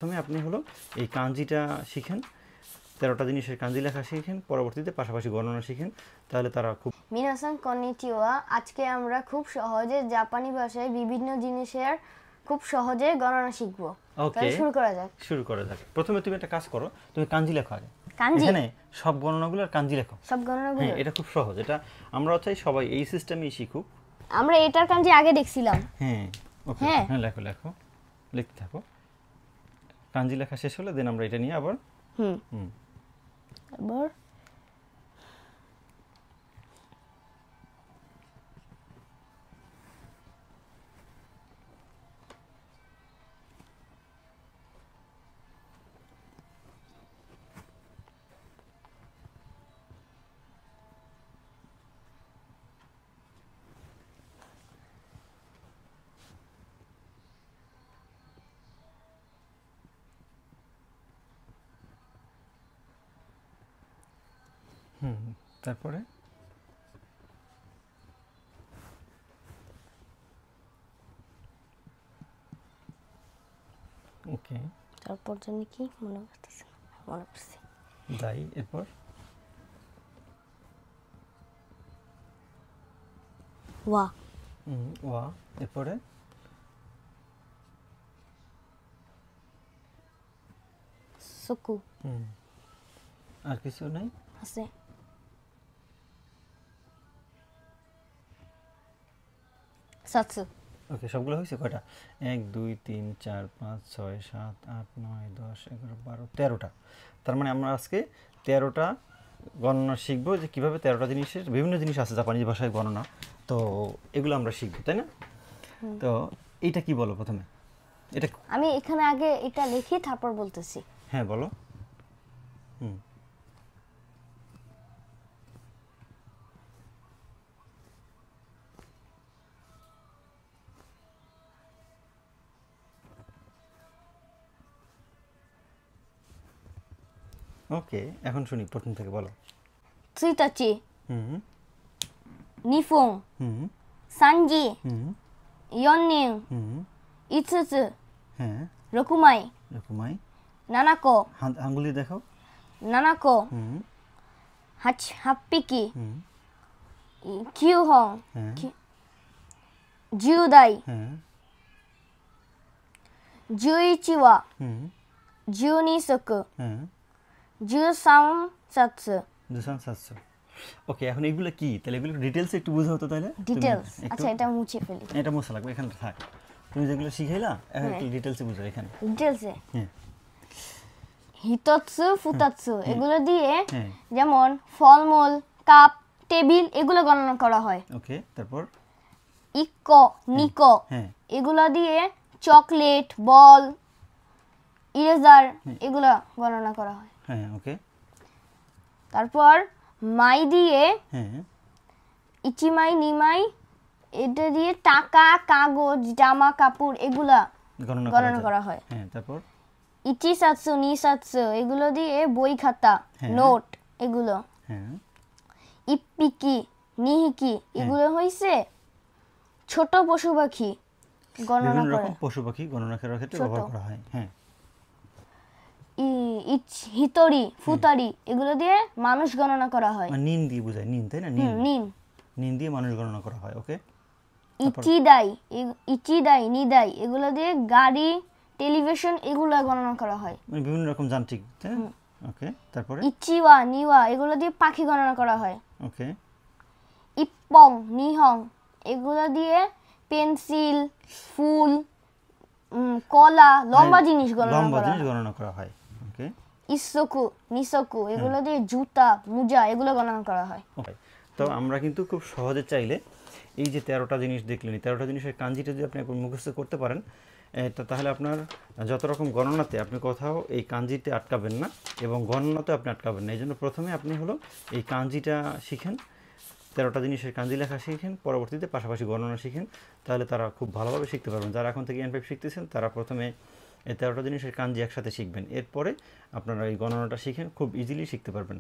প্রথমে আপনি হলো এই কাঞ্জিটা শিখেন, 13টা জিনিসের কাঞ্জি লেখা শিখেন, পরবর্তীতে পাশাপাশি গণনা শিখেন, তাহলে তারা খুব। মিনাসান কন্নিচিওয়া। আজকে আমরা খুব সহজে জাপানি ভাষায় বিভিন্ন জিনিসের খুব সহজে গণনা শিখব। তাহলে শুরু করা যাক। প্রথমে তুমি একটা কাজ করো, তুমি কাঞ্জি লেখো আগে। কাঞ্জি এখানে সব গণনাগুলোর কাঞ্জি লেখো। সব গণনাগুলো? হ্যাঁ, এটা খুব সহজ। এটা আমরা চাই সবাই এই সিস্টেমেই শিখুক। আমরা এটার কাঞ্জি আগে দেখছিলাম। হ্যাঁ, ওকে। হ্যাঁ, লেখো লিখতে থাকো। কাঞ্জি লেখা শেষ হলে দেন আমরা এটা নিয়ে আবার আবার তারপরে ওকে। তারপর জানি কি মনে করতেছে না, মনে করছি দাই। এরপর ওয়া। ওয়া। এরপরে সুকু। আর কিছু নাই? আছে সাতসু। ওকে, সবগুলো হয়েছে কয়টা? 1 2 3 4 5 6 7 8 9 10 11 12 13টা। তার মানে আমরা আজকে 13টা গণনা শিখবো, যে কীভাবে 13টা জিনিসের বিভিন্ন জিনিস আছে জাপানি ভাষায় গণনা, তো এগুলো আমরা শিখবো, তাই না? তো এইটা কি বলো প্রথমে? এটা আমি এখানে আগে এটা লিখি তারপর বলতেছি। হ্যাঁ, বলো। ওকে, এখন শুনি প্রথম থেকে বলো। 1日 2分 3時 4人 5つ হ্যাঁ, 6枚 রকমাই 7個 আঙ্গুলি দেখো। 7個 8匹 9本 হ্যাঁ 10台 হ্যাঁ 11話 12足 হ্যাঁ 13冊 207। ওকে, এখন এগুলো কি? তাহলে এগুলো ডিটেলস একটু বুঝাও তো তাহলে। ডিটেলস। আচ্ছা, এটা মুছে ফেলি। এটা মোছা লাগবে, এখানে থাক। তুমি যেগুলো শিখাইলা এখন একটু ডিটেলসে বুঝাও এখানে। ডিটেলসে হ্যাঁ, 1つ2つএগুলো দিয়ে হ্যাঁ। যেমন ফলমূল, কাপ, টেবিল এগুলো গণনা করা হয়। ওকে, তারপর 1個 2個 হ্যাঁ এগুলো দিয়ে চকলেট, বল, ইরেজার এগুলো গণনা করা হয়। হ্যাঁ, ওকে। তারপর মাই দিয়ে হ্যাঁ 1枚 2枚এটা দিয়ে টাকা, কাগজ, জামা কাপড় এগুলা গণনা করা হয়। হ্যাঁ, তারপর 1冊 2冊এগুলো দিয়ে বই খাতা, নোট এগুলো। হ্যাঁ 1匹 2匹এগুলো হইছে ছোট পশু পাখি গণনা বিভিন্ন করে। রকম পশু পাখি গণনা করার ক্ষেত্রে ব্যবহার করা হয়। হ্যাঁ, হিতরি, ফুতারি এগুলো দিয়ে মানুষ গণনা করা হয়। মানে নিন দিয়ে বোঝায়, নিন, তাই না? নিন নিন। নিন দিয়ে মানুষ গণনা করা হয়। ওকে, ইচিদাই, নিদাই এগুলো দিয়ে গাড়ি, টেলিভিশন এগুলো গণনা করা হয়। মানে বিভিন্ন রকম যান্ত্রিক, তাই না? ওকে, তারপরে ইচিওয়া, নিওয়া এগুলো দিয়ে পাখি গণনা করা হয়। ওকে, ইপ্পং, নিহং এগুলো দিয়ে পেন্সিল, ফুল, কলা, লম্বা জিনিস গণনা করা হয়। ওকে, ইসোকু, নিসোকু এগুলো দিয়ে জুতা, মোজা এগুলো গণনা করা হয়। ওকে। তো আমরা কিন্তু খুব সহজে চাইলে এই যে 13টা জিনিস দেখলেন, 13টা জিনিসের কাঞ্জিটা যদি আপনি মুখস্থ করতে পারেন, তাহলে আপনার যত রকম গণনাতে আপনি কোথাও এই কাঞ্জিতে আটকাবেন না এবং গণনাতে আপনি আটকাবেন না। এই জন্য প্রথমে আপনি হলো এই কাঞ্জিটা শিখেন, 13টা জিনিসের কাঞ্জি লেখা শিখেন, পরবর্তীতে পাশাপাশি গণনা শিখেন, তাহলে তারা খুব ভালোভাবে শিখতে পারবেন। যারা এখন থেকে N5 শিখতেছেন তারা প্রথমে এই 13টা জিনিসের কাঞ্জি একসাথে শিখবেন, এরপরে আপনারা এই গণনাটা শিখেন, খুব ইজিলি শিখতে পারবেন।